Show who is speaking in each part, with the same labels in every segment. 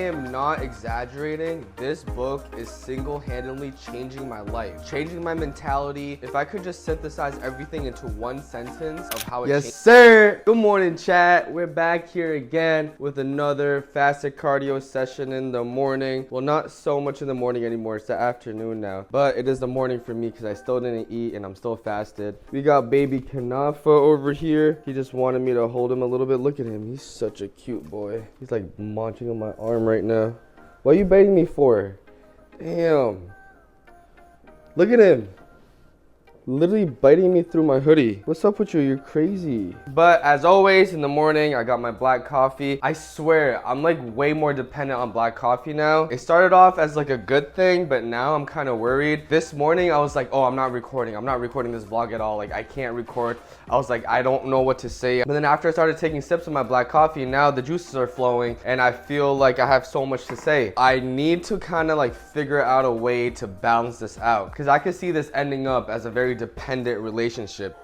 Speaker 1: am not exaggerating. This book is single-handedly changing my life, changing my mentality. If I could just synthesize everything into one sentence of how it changed. Yes, sir. Good morning, chat. We're back here again with another fasted cardio session in the morning. Well, not so much in the morning anymore. It's the afternoon now, but it is the morning for me because I still didn't eat and I'm still fasted. We got baby Kanafa over here. He just wanted me to hold him a little bit. Look at him. He's such a cute boy. He's like munching on my arm right now. What are you biting me for? Damn. Look at him. Literally biting me through my hoodie. What's up with you? You're crazy. But as always, in the morning, I got my black coffee. I swear, I'm like way more dependent on black coffee now. It started off as like a good thing, but now I'm kind of worried. This morning, I was like, oh, I'm not recording this vlog at all. Like, I can't record. I was like, I don't know what to say. But then after I started taking sips of my black coffee, now the juices are flowing and I feel like I have so much to say. I need to kind of like figure out a way to balance this out, because I could see this ending up as a very dependent relationship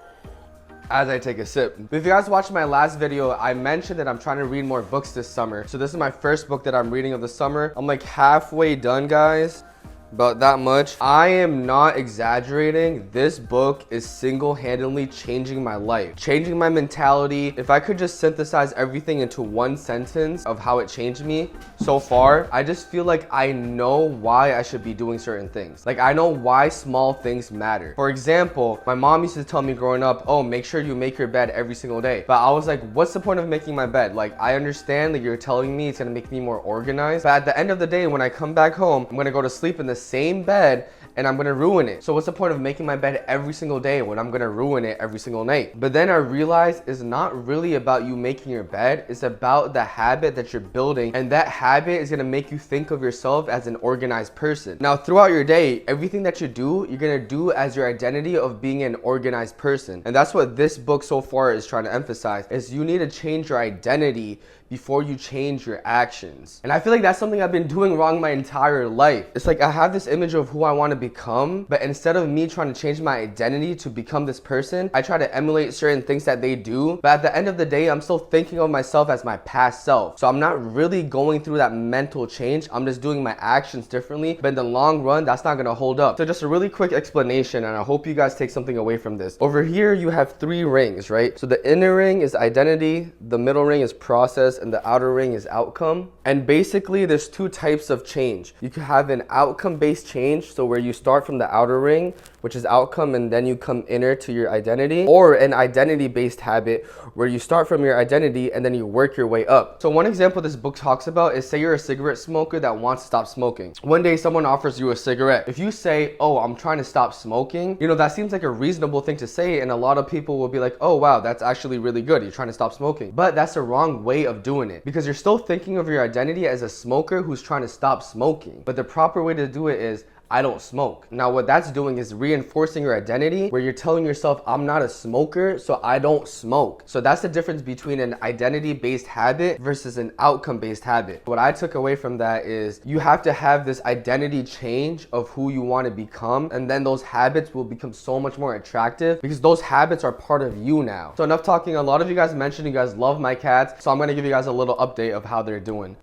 Speaker 1: as I take a sip. If you guys watched my last video, I mentioned that I'm trying to read more books this summer. So this is my first book that I'm reading of the summer. I'm like halfway done, guys. About that much. I am not exaggerating. This book is single-handedly changing my life, changing my mentality. If I could just synthesize everything into one sentence of how it changed me so far, I just feel like I know why I should be doing certain things. Like, I know why small things matter. For example, my mom used to tell me growing up, oh, make sure you make your bed every single day. But I was like, what's the point of making my bed? Like, I understand that you're telling me it's gonna make me more organized, but at the end of the day, when I come back home, I'm gonna go to sleep in the same bed and I'm gonna ruin it. So what's the point of making my bed every single day when I'm gonna ruin it every single night? But then I realized it's not really about you making your bed. It's about the habit that you're building, and that habit is gonna make you think of yourself as an organized person. Now, throughout your day, everything that you do, you're gonna do as your identity of being an organized person. And that's what this book so far is trying to emphasize, is you need to change your identity before you change your actions. And I feel like that's something I've been doing wrong my entire life. It's like I have this image of who I want to become, but instead of me trying to change my identity to become this person, I try to emulate certain things that they do. But at the end of the day, I'm still thinking of myself as my past self. So I'm not really going through that mental change. I'm just doing my actions differently. But in the long run, that's not gonna hold up. So just a really quick explanation, and I hope you guys take something away from this. Over here, you have 3 rings, right? So the inner ring is identity, the middle ring is process, and the outer ring is outcome. And basically there's 2 types of change. You can have an outcome-based change, so where you start from the outer ring, which is outcome, and then you come inner to your identity, or an identity-based habit where you start from your identity and then you work your way up. So one example this book talks about is, say you're a cigarette smoker that wants to stop smoking. One day someone offers you a cigarette. If you say, oh, I'm trying to stop smoking, you know, that seems like a reasonable thing to say, and a lot of people will be like, oh wow, that's actually really good, you're trying to stop smoking. But that's the wrong way of doing it, because you're still thinking of your identity as a smoker who's trying to stop smoking. But the proper way to do it is, I don't smoke. Now what that's doing is reinforcing your identity, where you're telling yourself, I'm not a smoker, so I don't smoke. So that's the difference between an identity-based habit versus an outcome-based habit. What I took away from that is you have to have this identity change of who you want to become, and then those habits will become so much more attractive because those habits are part of you now. So enough talking. A lot of you guys mentioned you guys love my cats, so I'm going to give you guys a little update of how they're doing.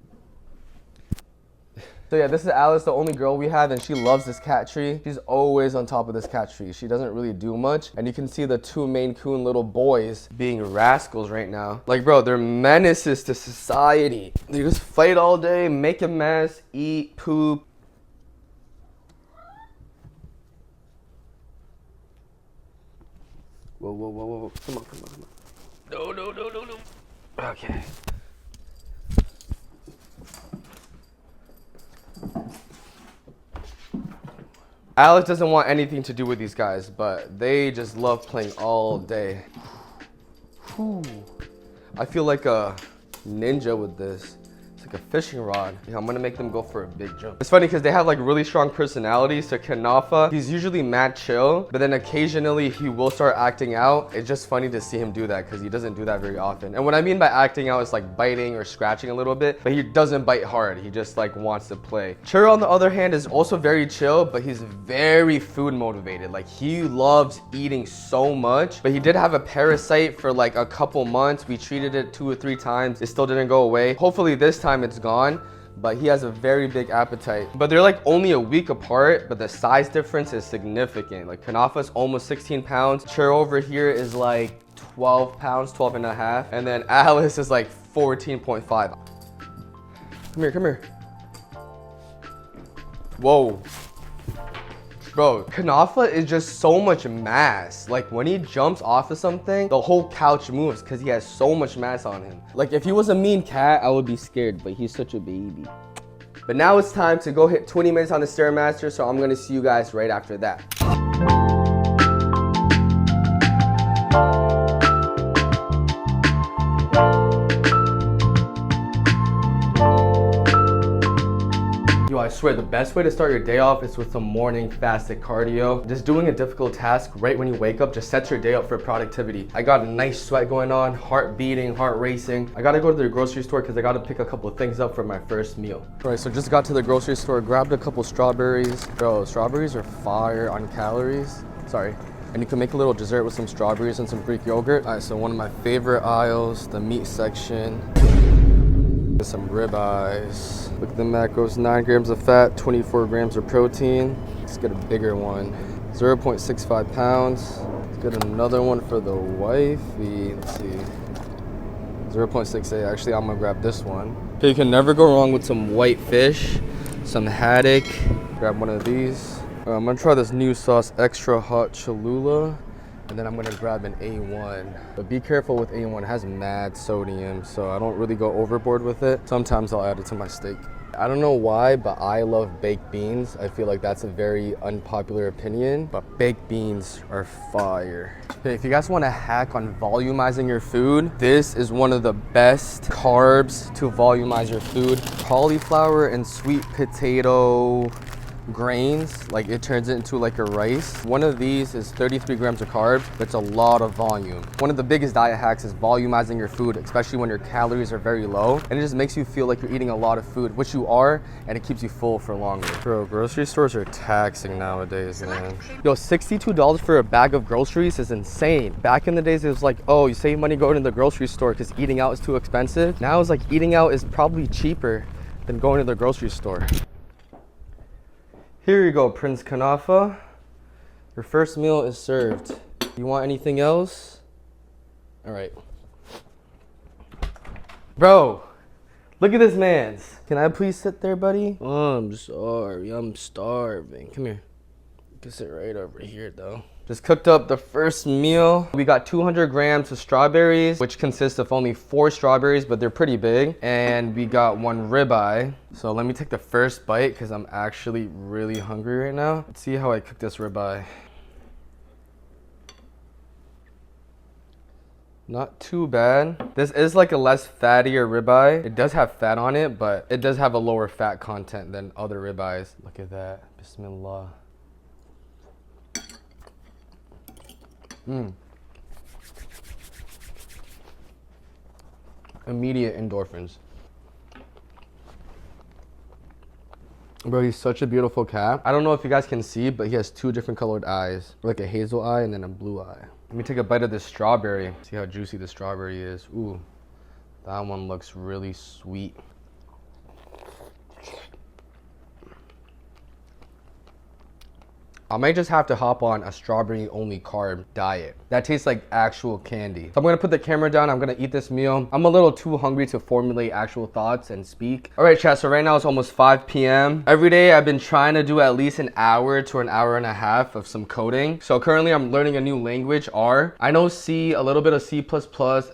Speaker 1: So yeah, this is Alice, the only girl we have, and she loves this cat tree. She's always on top of this cat tree. She doesn't really do much. And you can see the 2 Maine Coon little boys being rascals right now. Like, bro, they're menaces to society. They just fight all day, make a mess, eat, poop. Whoa, whoa, whoa, whoa. Come on, come on, come on. No, no, no, no, no. Okay. Alex doesn't want anything to do with these guys, but they just love playing all day. Whew. I feel like a ninja with this. It's like a fishing rod. Yeah, I'm gonna make them go for a big jump. It's funny because they have like really strong personalities. So Kanafa, he's usually mad chill, but then occasionally he will start acting out. It's just funny to see him do that because he doesn't do that very often. And what I mean by acting out is like biting or scratching a little bit, but he doesn't bite hard. He just like wants to play. Churro, on the other hand, is also very chill, but he's very food motivated. Like, he loves eating so much, but he did have a parasite for like a couple months. We treated it 2 or 3 times. It still didn't go away. Hopefully this time it's gone. but he has a very big appetite. But they're like only a week apart, but the size difference is significant. Like Kanafa's almost 16 pounds. Chur over here is like 12 pounds, 12 and a half. And then Alice is like 14.5. Come here. Whoa. Bro, Kanafa is just so much mass. Like when he jumps off of something, the whole couch moves because he has so much mass on him. Like if he was a mean cat, I would be scared, but he's such a baby. But now it's time to go hit 20 minutes on the Stairmaster, so I'm gonna see you guys right after that. Yo, I swear the best way to start your day off is with some morning fasted cardio. Just doing a difficult task right when you wake up just sets your day up for productivity. I got a nice sweat going on, heart beating, heart racing. I gotta go to the grocery store because I gotta pick a couple of things up for my first meal. All right, so just got to the grocery store, grabbed a couple strawberries. Bro, strawberries are fire on calories. Sorry. And you can make a little dessert with some strawberries and some Greek yogurt. All right, so one of my favorite aisles, the meat section. Some ribeyes. Look at the macros, 9 grams of fat, 24 grams of protein. Let's get a bigger one. 0.65 pounds. Let's get another one for the wifey. Let's see. 0.68. Actually, I'm gonna grab this one. Okay, you can never go wrong with some white fish, some haddock. Grab one of these. I'm gonna try this new sauce, extra hot Cholula. And then I'm gonna grab an A1. But be careful with A1, it has mad sodium, so I don't really go overboard with it. Sometimes I'll add it to my steak. I don't know why, but I love baked beans. I feel like that's a very unpopular opinion, but baked beans are fire. Okay, if you guys wanna hack on volumizing your food, this is one of the best carbs to volumize your food. Cauliflower and sweet potato grains, like it turns it into like a rice. One of these is 33 grams of carbs. That's a lot of volume. One of the biggest diet hacks is volumizing your food, especially when your calories are very low, and it just makes you feel like you're eating a lot of food, which you are, and it keeps you full for longer. Bro, grocery stores are taxing nowadays, man. Yo, $62 for a bag of groceries is insane. Back in the days, it was like, oh, you save money going to the grocery store because eating out is too expensive. Now it's like eating out is probably cheaper than going to the grocery store. Here you go, Prince Kanafa. Your first meal is served. You want anything else? All right. Bro, look at this man's. Can I please sit there, buddy? Oh, I'm sorry, I'm starving. Come here. You can sit right over here, though. Just cooked up the first meal. We got 200 grams of strawberries, which consists of only 4 strawberries, but they're pretty big. And we got 1 ribeye. So let me take the first bite because I'm actually really hungry right now. Let's see how I cook this ribeye. Not too bad. This is like a less fattier ribeye. It does have fat on it, but it does have a lower fat content than other ribeyes. Look at that. Bismillah. Immediate endorphins. Bro, he's such a beautiful cat. I don't know if you guys can see, but he has 2 different colored eyes. Like a hazel eye and then a blue eye. Let me take a bite of this strawberry. See how juicy the strawberry is. Ooh, that one looks really sweet. I might just have to hop on a strawberry only carb diet. That tastes like actual candy. So I'm gonna put the camera down. I'm gonna eat this meal. I'm a little too hungry to formulate actual thoughts and speak. All right, chat, so right now it's almost 5 p.m. Every day I've been trying to do at least an hour to an hour and a half of some coding. So currently I'm learning a new language, R. I know C, a little bit of C++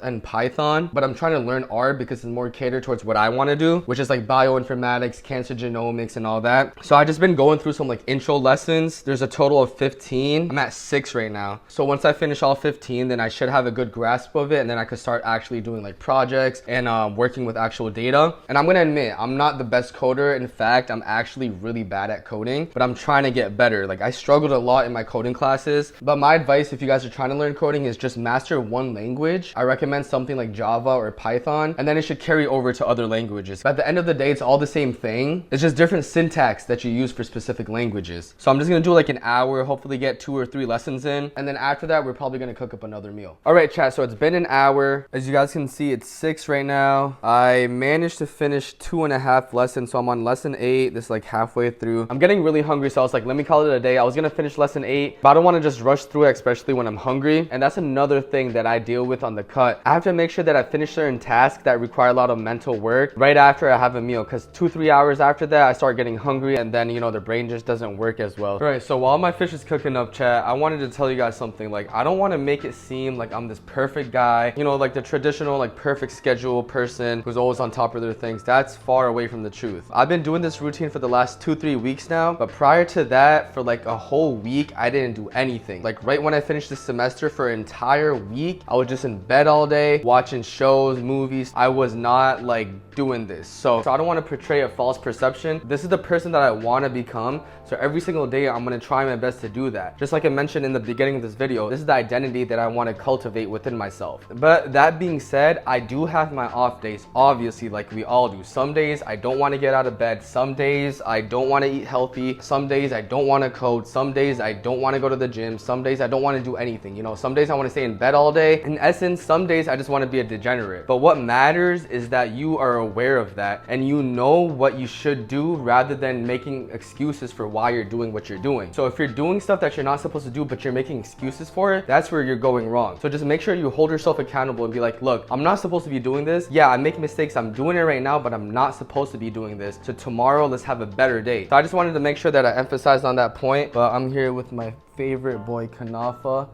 Speaker 1: and Python, but I'm trying to learn R because it's more catered towards what I wanna do, which is like bioinformatics, cancer genomics, and all that. So I've just been going through some like intro lessons. There's a total of 15. I'm at 6 right now. So once I finish all 15, then I should have a good grasp of it, and then I could start actually doing like projects and working with actual data. And I'm gonna admit, I'm not the best coder. In fact, I'm actually really bad at coding, but I'm trying to get better. Like I struggled a lot in my coding classes, but my advice if you guys are trying to learn coding is just master one language. I recommend something like Java or Python, and then it should carry over to other languages. But at the end of the day, it's all the same thing. It's just different syntax that you use for specific languages. So I'm just gonna do like an an hour, hopefully get 2 or 3 lessons in. And then after that, we're probably gonna cook up another meal. All right, chat, so it's been an hour. As you guys can see, it's 6 right now. I managed to finish 2.5 lessons, so I'm on lesson 8. This is like halfway through. I'm getting really hungry, so I was like, let me call it a day. I was gonna finish lesson 8, but I don't wanna just rush through it, especially when I'm hungry. And that's another thing that I deal with on the cut. I have to make sure that I finish certain tasks that require a lot of mental work right after I have a meal, because 2-3 hours after that, I start getting hungry, and then, you know, the brain just doesn't work as well. All right, so while my fish is cooking up, chat, I wanted to tell you guys something. Like, I don't want to make it seem like I'm this perfect guy, you know, like the traditional, like, perfect schedule person who's always on top of their things. That's far away from the truth. I've been doing this routine for the last 2-3 weeks now, but prior to that, for like a whole week, I didn't do anything. Like, right when I finished the semester, for an entire week, I was just in bed all day, watching shows, movies. I was not like doing this. So I don't want to portray a false perception. This is the person that I want to become. So every single day, I'm going to try my best to do that. Just like I mentioned in the beginning of this video, this is the identity that I want to cultivate within myself. But that being said, I do have my off days, obviously, like we all do. Some days I don't want to get out of bed. Some days I don't want to eat healthy. Some days I don't want to code. Some days I don't want to go to the gym. Some days I don't want to do anything. You know, some days I want to stay in bed all day. In essence, some days I just want to be a degenerate. But what matters is that you are aware of that and you know what you should do, rather than making excuses for why you're doing what you're doing. So if you're doing stuff that you're not supposed to do, but you're making excuses for it, that's where you're going wrong. So just make sure you hold yourself accountable and be like, look, I'm not supposed to be doing this. Yeah, I make mistakes. I'm doing it right now, but I'm not supposed to be doing this. So tomorrow, let's have a better day. So I just wanted to make sure that I emphasized on that point. But I'm here with my favorite boy, Kanafa.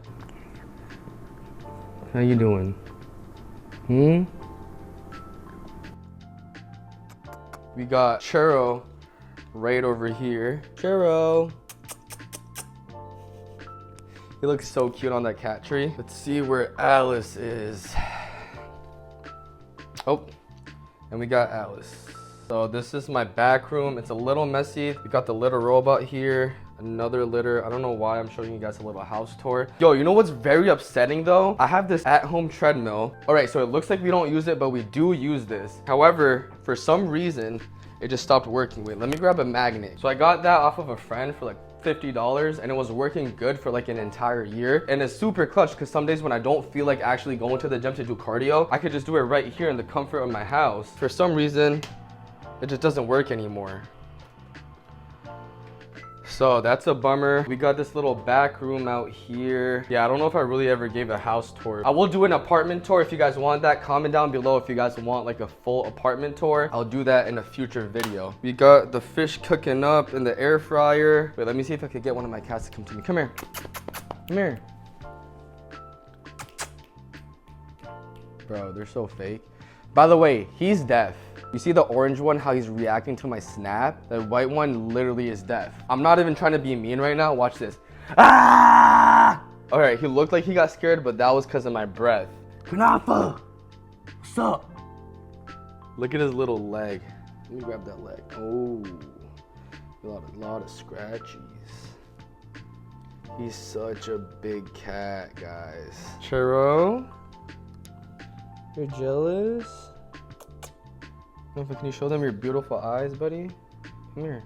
Speaker 1: How you doing? We got Churro right over here. Churro. He looks so cute on that cat tree. Let's see where Alice is. Oh, and we got Alice. So this is my back room. It's a little messy. We got the litter robot here. Another litter. I don't know why I'm showing you guys a little house tour. Yo, you know what's very upsetting though? I have this at-home treadmill. All right, so it looks like we don't use it, but we do use this. However, for some reason, it just stopped working. Wait, let me grab a magnet. So I got that off of a friend for like $50, and it was working good for like an entire year. And it's super clutch because some days when I don't feel like actually going to the gym to do cardio, I could just do it right here in the comfort of my house. For some reason, it just doesn't work anymore. So that's a bummer. We got this little back room out here. Yeah, I don't know if I really ever gave a house tour. I will do an apartment tour if you guys want that. Comment down below if you guys want like a full apartment tour. I'll do that in a future video. We got the fish cooking up in the air fryer. Wait, let me see if I could get one of my cats to come to me. Come here. Come here. Bro, they're so fake. By the way, he's deaf. You see the orange one, how he's reacting to my snap? The white one literally is deaf. I'm not even trying to be mean right now. Watch this. Ah! All right, he looked like he got scared, but that was because of my breath. Kanafa! What's up? Look at his little leg. Let me grab that leg. Oh, a lot of scratchies. He's such a big cat, guys. Churro? You're jealous? Can you show them your beautiful eyes, buddy? Come here.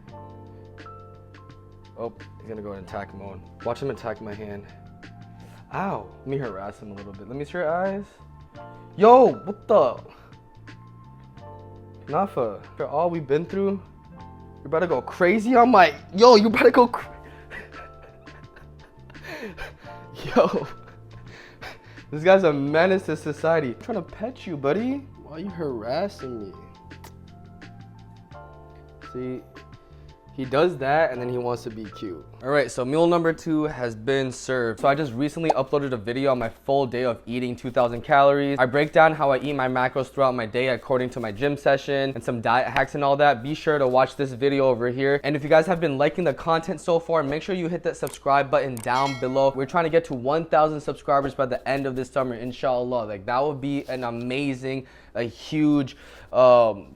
Speaker 1: Oh, he's gonna go in attack mode. Watch him attack my hand. Ow. Let me harass him a little bit. Let me see your eyes. Yo, what the? Nafa, for all we've been through, you're about to go crazy? I'm like, yo, you about to go Yo. This guy's a menace to society. I'm trying to pet you, buddy. Why are you harassing me? See, he does that and then he wants to be cute. All right, so meal number 2 has been served. So I just recently uploaded a video on my full day of eating 2,000 calories. I break down how I eat my macros throughout my day according to my gym session and some diet hacks and all that. Be sure to watch this video over here. And if you guys have been liking the content so far, make sure you hit that subscribe button down below. We're trying to get to 1,000 subscribers by the end of this summer, inshallah. Like, that would be an amazing, a huge,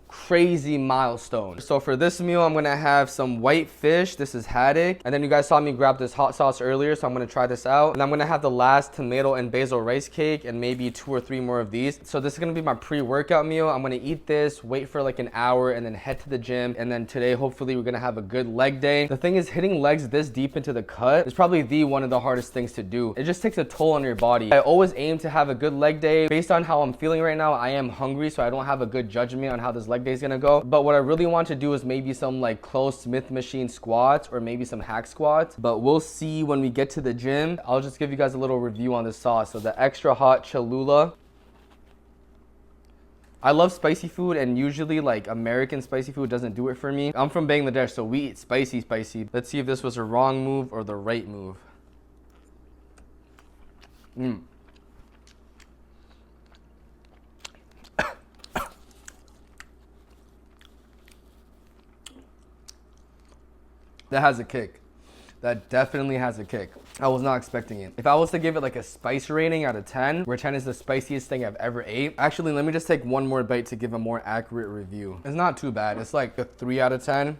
Speaker 1: crazy milestone. So for this meal, I'm gonna have some some white fish. This is haddock. And then you guys saw me grab this hot sauce earlier, so I'm gonna try this out. And I'm gonna have the last tomato and basil rice cake and maybe 2 or 3 more of these. So this is gonna be my pre-workout meal. I'm gonna eat this, wait for like an hour, and then head to the gym. And then today, hopefully, we're gonna have a good leg day. The thing is, hitting legs this deep into the cut is probably one of the hardest things to do. It just takes a toll on your body. I always aim to have a good leg day. Based on how I'm feeling right now, I am hungry, so I don't have a good judgment on how this leg day is gonna go. But what I really want to do is maybe some like close Smith machine squats or maybe some hack squats. But we'll see when we get to the gym. I'll just give you guys a little review on this sauce. So the extra hot Cholula. I love spicy food, and usually like American spicy food doesn't do it for me. I'm from Bangladesh, so we eat spicy. Let's see if this was a wrong move or the right move. That has a kick. That definitely has a kick. I was not expecting it. If I was to give it like a spice rating out of 10, where 10 is the spiciest thing I've ever ate. Actually, let me just take one more bite to give a more accurate review. It's not too bad. It's like a 3 out of 10.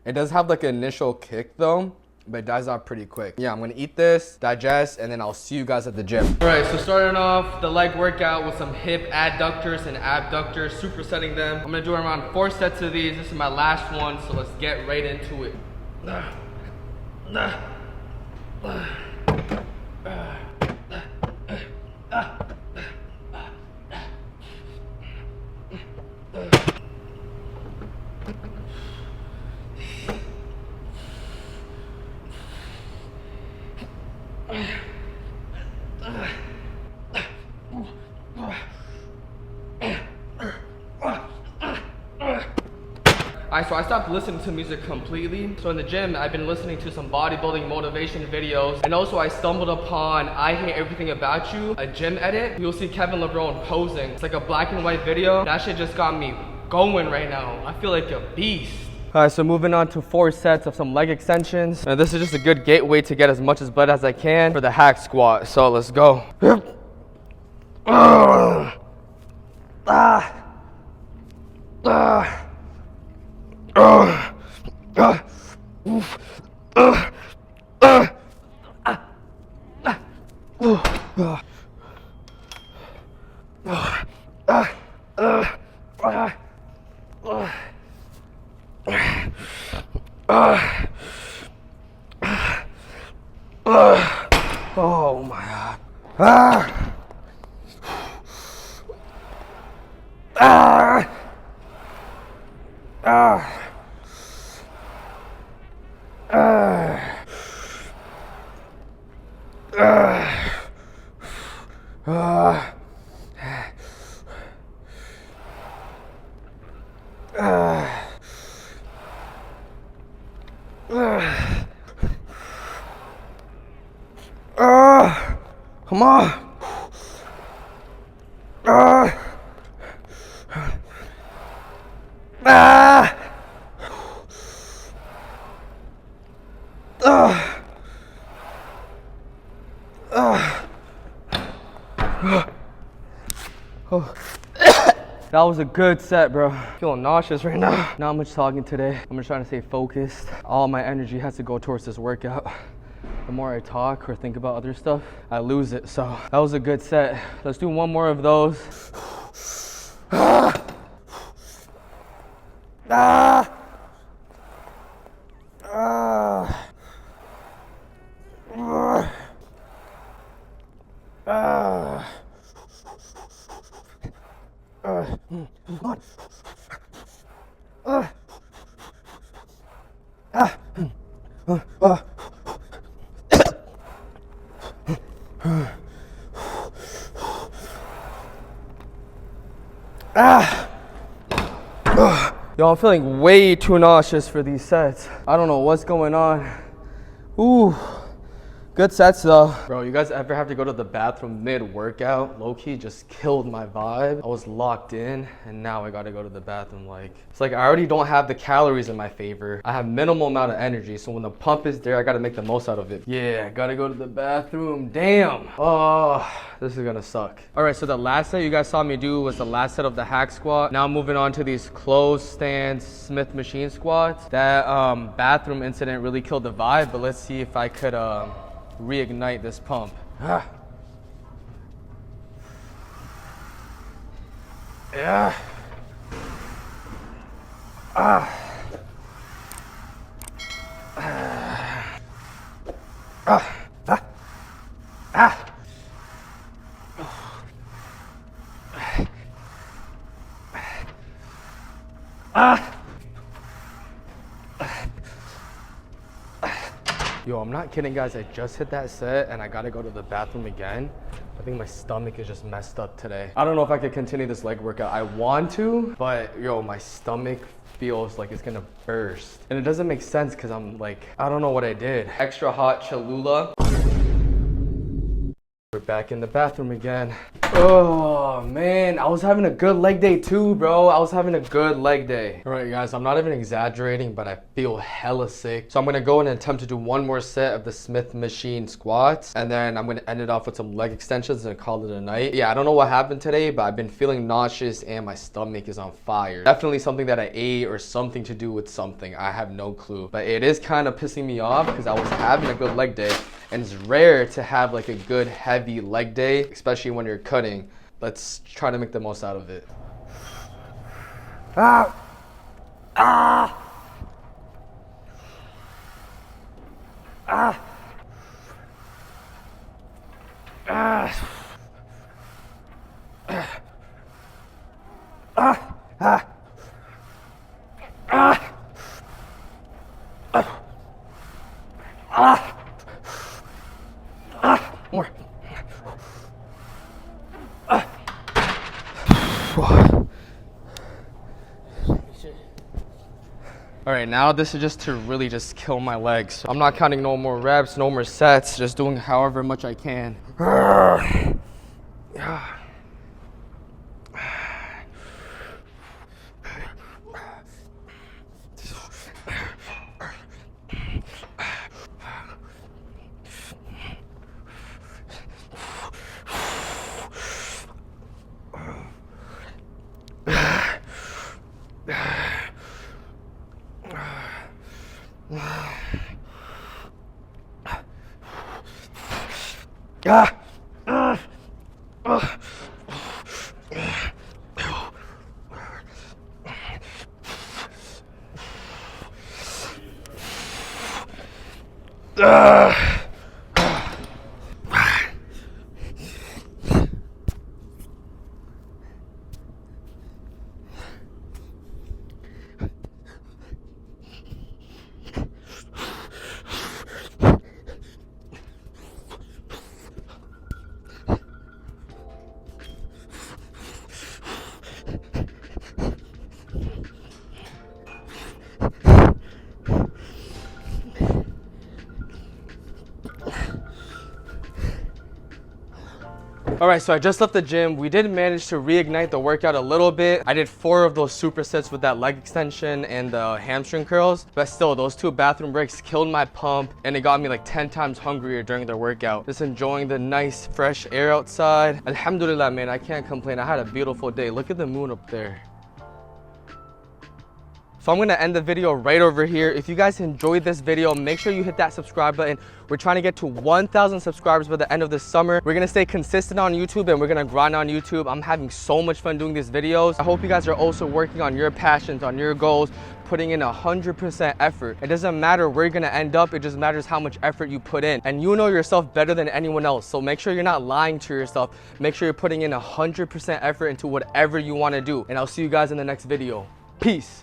Speaker 1: It does have like an initial kick though, but it dies off pretty quick. Yeah, I'm gonna eat this, digest, and then I'll see you guys at the gym. All right, so starting off the leg workout with some hip adductors and abductors, supersetting them. I'm gonna do around 4 sets of these. This is my last one, so let's get right into it. Alright, so I stopped listening to music completely. So in the gym, I've been listening to some bodybuilding motivation videos. And also I stumbled upon I Hate Everything About You, a gym edit. You'll see Kevin LeBron posing. It's like a black and white video. That shit just got me going right now. I feel like a beast. Alright, so moving on to 4 sets of some leg extensions. Now this is just a good gateway to get as much as blood as I can for the hack squat. So let's go. Oh my God. Come on. That was a good set, bro. Feeling nauseous right now. Not much talking today. I'm just trying to stay focused. All my energy has to go towards this workout. The more I talk or think about other stuff, I lose it. So that was a good set. Let's do one more of those. Yo, I'm feeling way too nauseous for these sets. I don't know what's going on. Ooh, Good sets though. Bro, you guys ever have to go to the bathroom mid-workout? Low-key just killed my vibe. I was locked in and now I gotta go to the bathroom. Like, it's like I already don't have the calories in my favor. I have minimal amount of energy, so when the pump is there, I gotta make the most out of it. Yeah, gotta go to the bathroom. Damn. Oh, this is gonna suck. All right, so the last set you guys saw me do was the last set of the hack squat. Now I'm moving on to these closed stance Smith machine squats. That bathroom incident really killed the vibe, but let's see if I could reignite this pump. Yeah. Yo, I'm not kidding, guys. I just hit that set and I gotta go to the bathroom again. I think my stomach is just messed up today. I don't know if I could continue this leg workout. I want to, but yo, my stomach feels like it's gonna burst. And it doesn't make sense because I'm like, I don't know what I did. Extra hot Cholula. We're back in the bathroom again. Oh man, I was having a good leg day too, bro. I was having a good leg day. All right, guys, I'm not even exaggerating, but I feel hella sick. So I'm gonna go and attempt to do one more set of the Smith machine squats, and then I'm gonna end it off with some leg extensions and call it a night. Yeah, I don't know what happened today, but I've been feeling nauseous and my stomach is on fire. Definitely something that I ate or something to do with something. I have no clue, but it is kind of pissing me off because I was having a good leg day. And it's rare to have like a good heavy leg day, especially when you're cutting. Let's try to make the most out of it. Ah! Ah! Ah! Ah! Ah! Ah! Ah! Ah! More. All right, now this is just to really just kill my legs. I'm not counting no more reps, no more sets, just doing however much I can. All right, so I just left the gym. We did manage to reignite the workout a little bit. I did 4 of those supersets with that leg extension and the hamstring curls, but still those 2 bathroom breaks killed my pump and it got me like 10 times hungrier during the workout. Just enjoying the nice fresh air outside. Alhamdulillah, man, I can't complain. I had a beautiful day. Look at the moon up there. So I'm gonna end the video right over here. If you guys enjoyed this video, make sure you hit that subscribe button. We're trying to get to 1,000 subscribers by the end of the summer. We're gonna stay consistent on YouTube and we're gonna grind on YouTube. I'm having so much fun doing these videos. I hope you guys are also working on your passions, on your goals, putting in 100% effort. It doesn't matter where you're gonna end up, it just matters how much effort you put in. And you know yourself better than anyone else, so make sure you're not lying to yourself. Make sure you're putting in 100% effort into whatever you wanna do. And I'll see you guys in the next video. Peace.